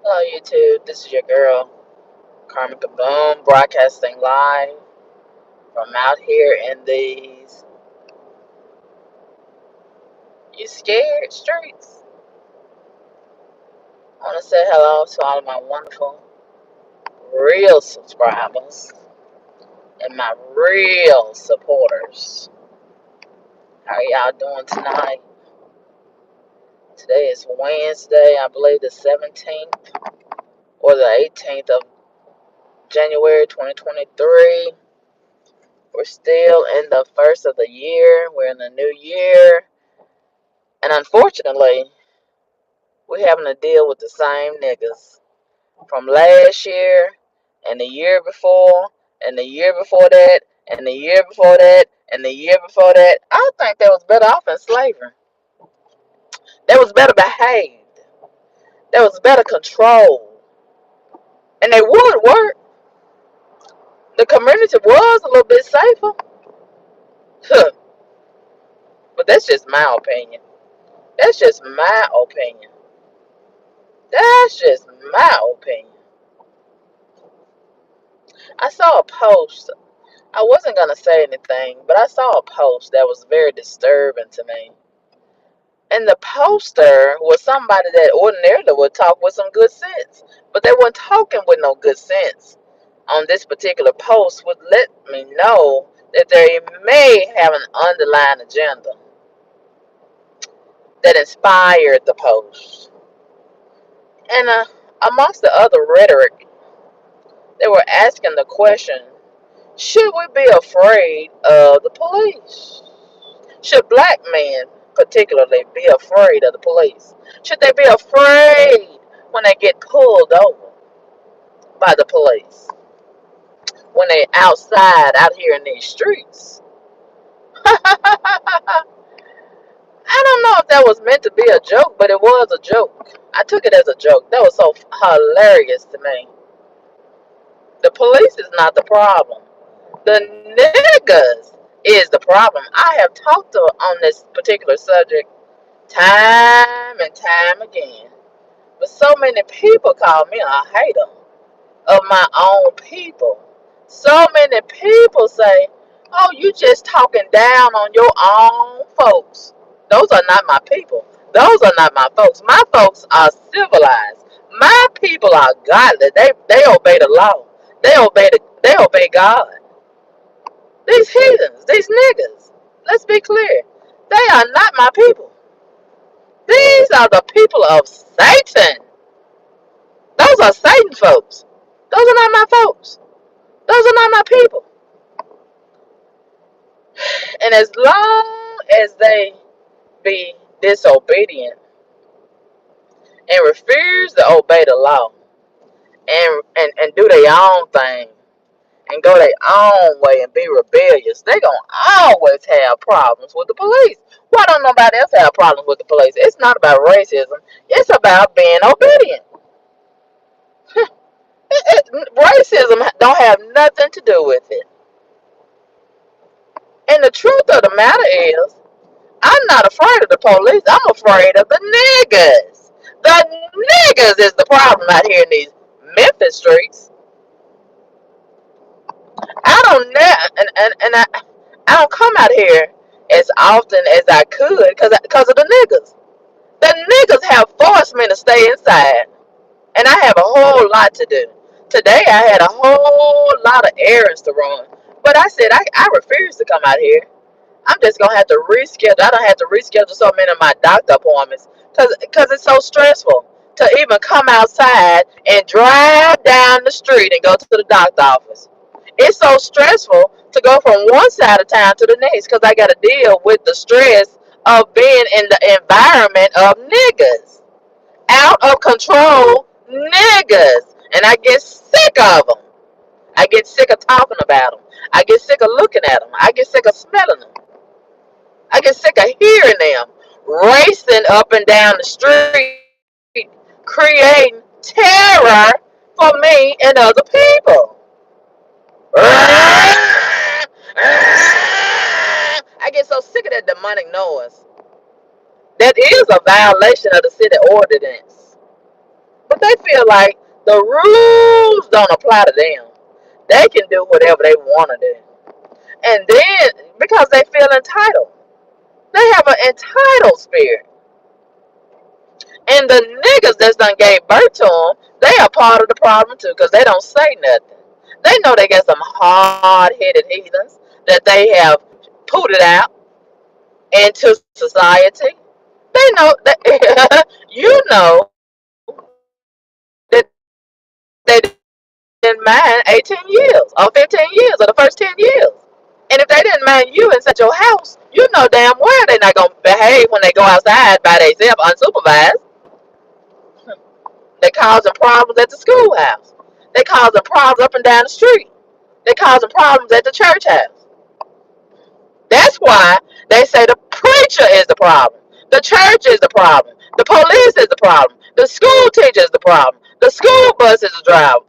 Hello YouTube, this is your girl, Carmen Kaboom, broadcasting live from out here in these you scared streets. I want to say hello to all of my wonderful, real subscribers and my real supporters. How are y'all doing tonight? Today is Wednesday, I believe the 17th or the 18th of January 2023. We're still in the first of the year. We're in the new year. And unfortunately, we're having to deal with the same niggas from last year and the year before and the year before that and the year before that and the year before that. I think they was better off in slavery. They was better behaved. They was better controlled. And they would work. The community was a little bit safer. Huh. But that's just my opinion. That's just my opinion. That's just my opinion. I saw a post. I wasn't going to say anything, but I saw a post that was very disturbing to me. And the poster was somebody that ordinarily would talk with some good sense, but they weren't talking with no good sense. On this particular post would let me know that they may have an underlying agenda that inspired the post. And amongst the other rhetoric, they were asking the question, should we be afraid of the police? Should black men particularly be afraid of the police? Should they be afraid when they get pulled over by the police? When they outside out here in these streets? I don't know if that was meant to be a joke, but it was a joke. I took it as a joke. That was so hilarious to me. The police is not the problem. The niggas is the problem. I have talked on this particular subject time and time again. But so many people call me a hater of my own people. So many people say, oh, you just talking down on your own folks. Those are not my people. Those are not my folks. My folks are civilized. My people are godly. They obey the law. They obey God. These heathens, these niggas, let's be clear. They are not my people. These are the people of Satan. Those are Satan folks. Those are not my folks. Those are not my people. And as long as they be disobedient and refuse to obey the law and do their own thing and go their own way and be rebellious, they gonna always have problems with the police. Why don't nobody else have problems with the police? It's not about racism. It's about being obedient. Racism don't have nothing to do with it. And the truth of the matter is, I'm not afraid of the police. I'm afraid of the niggas. The niggas is the problem out here in these Memphis streets. I don't I don't come out here as often as I could because of the niggas. The niggas have forced me to stay inside, and I have a whole lot to do. Today I had a whole lot of errands to run, but I said I refuse to come out here. I'm just gonna have to reschedule. I don't have to reschedule so many of my doctor appointments because it's so stressful to even come outside and drive down the street and go to the doctor office. It's so stressful to go from one side of town to the next because I got to deal with the stress of being in the environment of niggas, out of control niggas, and I get sick of them. I get sick of talking about them. I get sick of looking at them. I get sick of smelling them. I get sick of hearing them racing up and down the street, creating terror for me and other people. I get so sick of that demonic noise. That is a violation of the city ordinance. But they feel like the rules don't apply to them. They can do whatever they want to do. And then, because they feel entitled, they have an entitled spirit. And the niggas that's done gave birth to them, they are part of the problem too, because they don't say nothing. They know they got some hard-headed heathens that they have pooted out into society. They know that you know that they didn't mind 18 years or 15 years or the first 10 years. And if they didn't mind you inside your house, you know damn well they're not going to behave when they go outside by themselves unsupervised. They causing problems at the schoolhouse. They causing problems up and down the street. They causing problems at the church house. That's why they say the preacher is the problem. The church is the problem. The police is the problem. The school teacher is the problem. The school bus is the driver.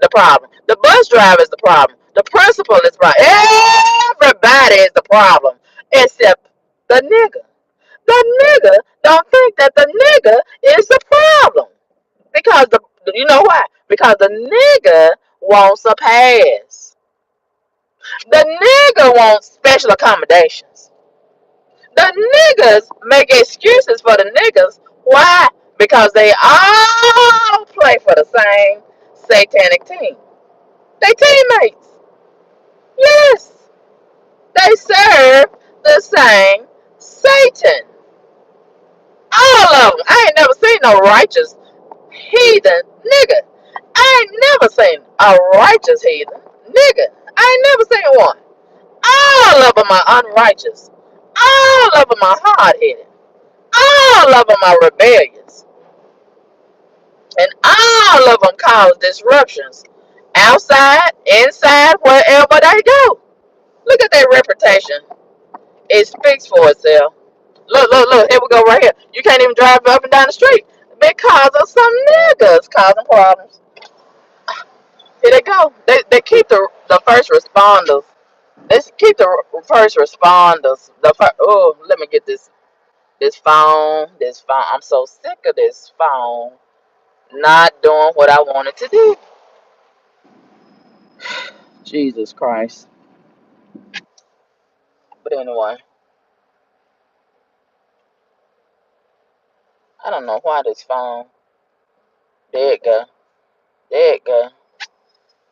The problem. The bus driver is the problem. The principal is the problem. Everybody is the problem except the nigga. The nigga don't think that the nigga is the problem. Because you know why? Because the nigga wants a pass. The nigga wants special accommodations. The niggas make excuses for the niggas. Why? Because they all play for the same satanic team. They teammates. Yes. They serve the same Satan. All of them. I ain't never seen no righteous heathen nigga. I ain't never seen a righteous heathen nigga. I ain't never seen one. All of them are unrighteous. All of them are hard-headed. All of them are rebellious. And all of them cause disruptions outside, inside, wherever they go. Look at their reputation. It speaks for itself. Look. Here we go right here. You can't even drive up and down the street because of some niggas causing problems. Here they go. They keep the first responders. They keep the first responders. Oh, let me get this phone. This phone. I'm so sick of this phone not doing what I wanted to do. Jesus Christ. But anyway, I don't know why this phone. There it go. There it go.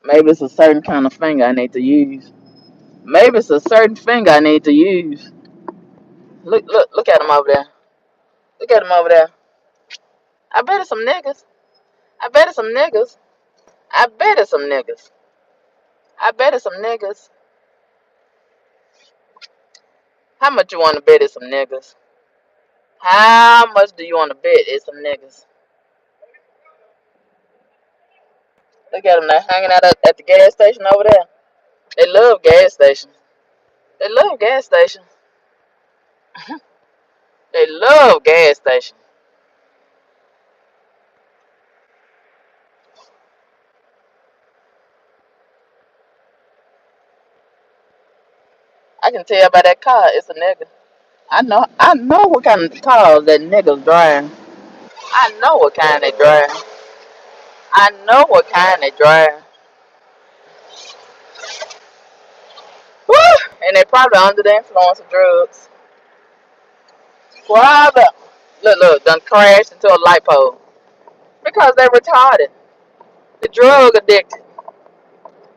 Maybe it's a certain kind of finger I need to use. Maybe it's a certain finger I need to use. Look at him over there. Look at him over there. I bet it's some niggas. I bet it's some niggas. I bet it's some niggas. I bet it's some niggas. How much you want to bet it's some niggas? How much do you want to bet it's some niggas? Look at them. They're hanging out at the gas station over there. They love gas stations. They love gas stations. They love gas stations. I can tell by that car it's a nigga. I know what kind of cars that niggas drive. I know what kind they drive. I know what kind they drive. Woo! And they probably under the influence of drugs. Probably. Look, done crashed into a light pole. Because they retarded. The drug addicted.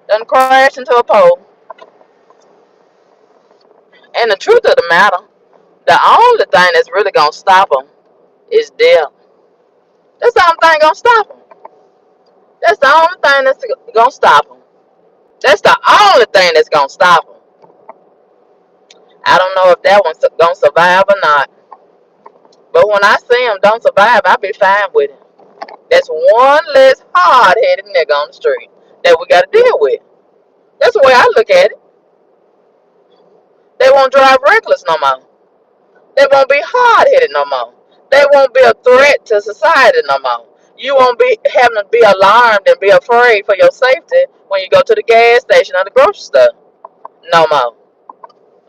Done crashed into a pole. And the truth of the matter, the only thing that's really gonna stop them is death. That's the only thing gonna stop them. That's the only thing that's gonna stop them. That's the only thing that's gonna stop them. I don't know if that one's gonna survive or not. But when I see him don't survive, I'll be fine with it. That's one less hard-headed nigga on the street that we gotta deal with. That's the way I look at it. They won't drive reckless no more. They won't be hard-headed no more. They won't be a threat to society no more. You won't be having to be alarmed and be afraid for your safety when you go to the gas station or the grocery store. No more.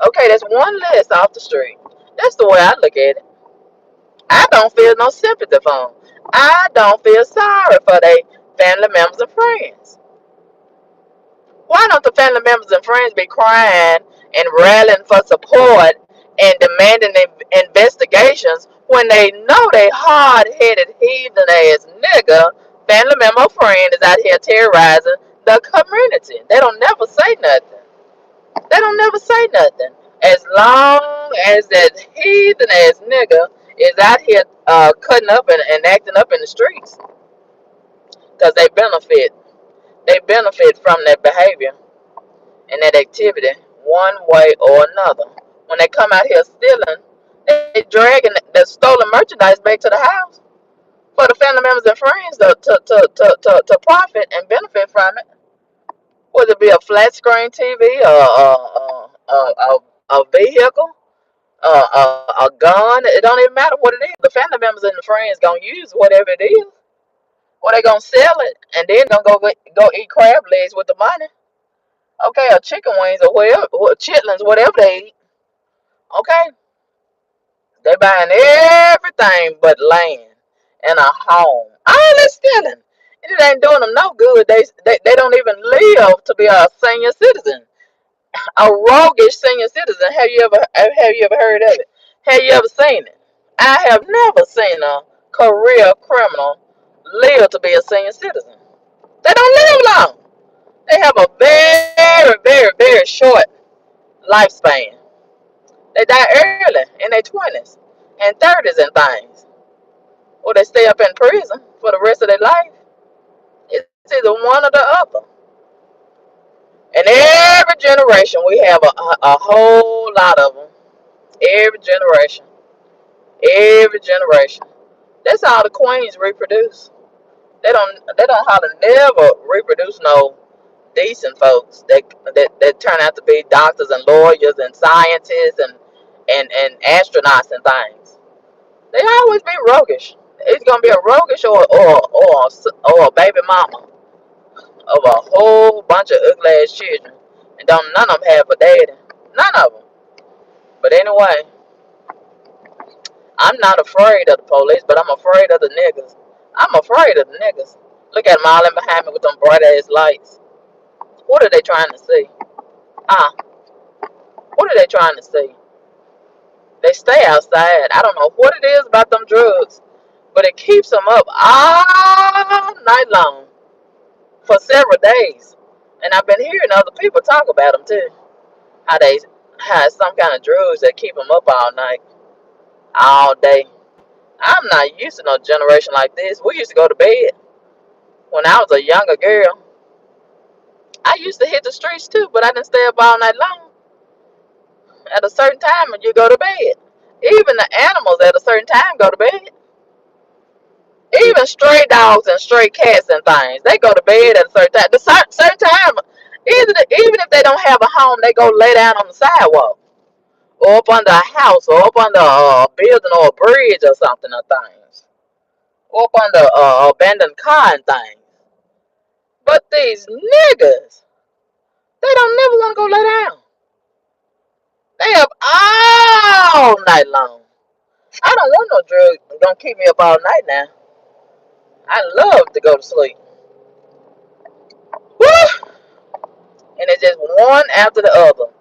Okay, that's one less off the street. That's the way I look at it. I don't feel no sympathy for them. I don't feel sorry for their family members and friends. Why don't the family members and friends be crying and rallying for support and demanding investigations when they know they hard-headed heathen ass nigga family member or friend is out here terrorizing the community? They don't never say nothing. They don't never say nothing. As long as that heathen ass nigga is out here cutting up and acting up in the streets, because they benefit from that behavior and that activity one way or another. When they come out here stealing, they dragging the stolen merchandise back to the house for the family members and friends to profit and benefit from it. Whether it be a flat screen TV, a vehicle, a gun, it don't even matter what it is. The family members and the friends gonna use whatever it is, or they gonna sell it and then gonna go eat crab legs with the money. Okay, or chicken wings or whatever, or chitlins, whatever they eat. Okay, they buying everything but land and a home. All that stealing, and it ain't doing them no good. They don't even live to be a senior citizen, a roguish senior citizen. Have you ever heard of it? Have you ever seen it? I have never seen a career criminal live to be a senior citizen. They don't live long. They have a very short lifespan. They die early in their 20s and 30s and things. Or they stay up in prison for the rest of their life. It's either one or the other. And every generation we have a whole lot of them. Every generation. Every generation. That's how the queens reproduce. They don't hardly never reproduce no decent folks that turn out to be doctors and lawyers and scientists and astronauts and things. They always be roguish. It's gonna be a roguish or a baby mama of a whole bunch of ugly ass children, and don't none of them have a daddy. None of them. But anyway, I'm not afraid of the police, but I'm afraid of the niggas. I'm afraid of the niggas. Look at them all in behind me with them bright ass lights. What are they trying to see? Ah, what are they trying to see? They stay outside. I don't know what it is about them drugs, but it keeps them up all night long for several days. And I've been hearing other people talk about them too. How they have some kind of drugs that keep them up all night, all day. I'm not used to no generation like this. We used to go to bed when I was a younger girl. I used to hit the streets too, but I didn't stay up all night long. At a certain time, you go to bed. Even the animals at a certain time go to bed. Even stray dogs and stray cats and things, they go to bed at a certain time. The certain time, even if they don't have a home, they go lay down on the sidewalk or up under a house or up under a building or a bridge or something or things. Or up under a abandoned car and things. But these niggas, they don't never want to go lay down. They up all night long. I don't want no drug. Don't keep me up all night now. I love to go to sleep. Woo! And it's just one after the other.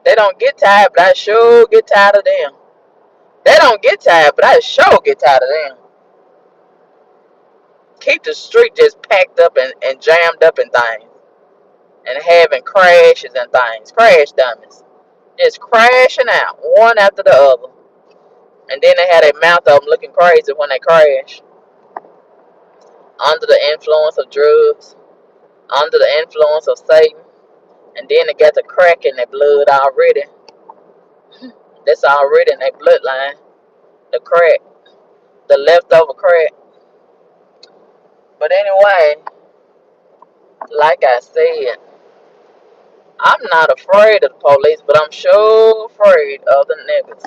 They don't get tired, but I sure get tired of them. They don't get tired, but I sure get tired of them. Keep the street just packed up and jammed up and things. And having crashes and things. Crash dummies. Just crashing out, one after the other. And then they had a mouth of them looking crazy when they crash. Under the influence of drugs. Under the influence of Satan. And then they got the crack in their blood already. That's already in their bloodline. The crack. The leftover crack. But anyway, like I said, I'm not afraid of the police, but I'm sure afraid of the niggas.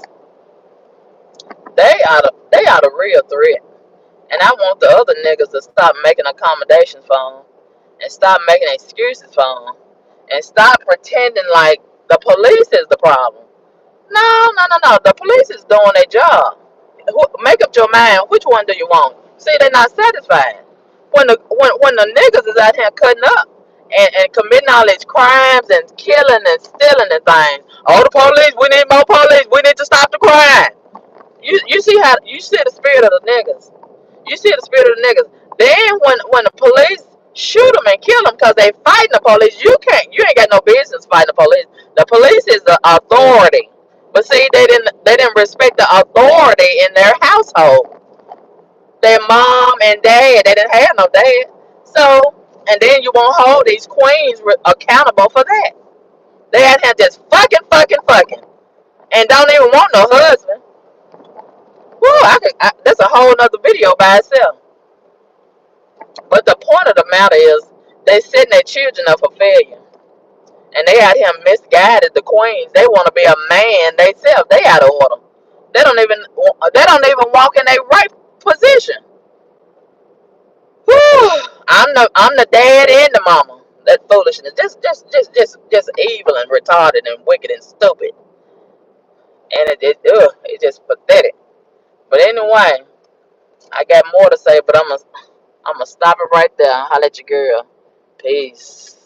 They are the real threat. And I want the other niggas to stop making accommodations for them. And stop making excuses for them. And stop pretending like the police is the problem. No. The police is doing their job. Make up your mind. Which one do you want? See, they're not satisfied. When the niggas is out here cutting up and committing all these crimes and killing and stealing and things. Oh, the police, we need more police. We need to stop the crime. You see how you see the spirit of the niggas. You see the spirit of the niggas. Then when the police shoot them and kill them because they fighting the police, you ain't got no business fighting the police. The police is the authority. But see, they didn't respect the authority in their household. Their mom and dad, they didn't have no dad. So, and then you won't hold these queens accountable for that. They out here just fucking, and don't even want no husband. Woo, that's a whole nother video by itself. But the point of the matter is, they setting their children up for failure, and they out here misguided the queens. They want to be a man themselves. They out of order. They don't even walk in their right position. Whew, I'm the dad and the mama. That foolishness, just evil and retarded and wicked and stupid, and it's just pathetic. But anyway, I got more to say, but I'm gonna stop it right there. Holla at your girl. Peace.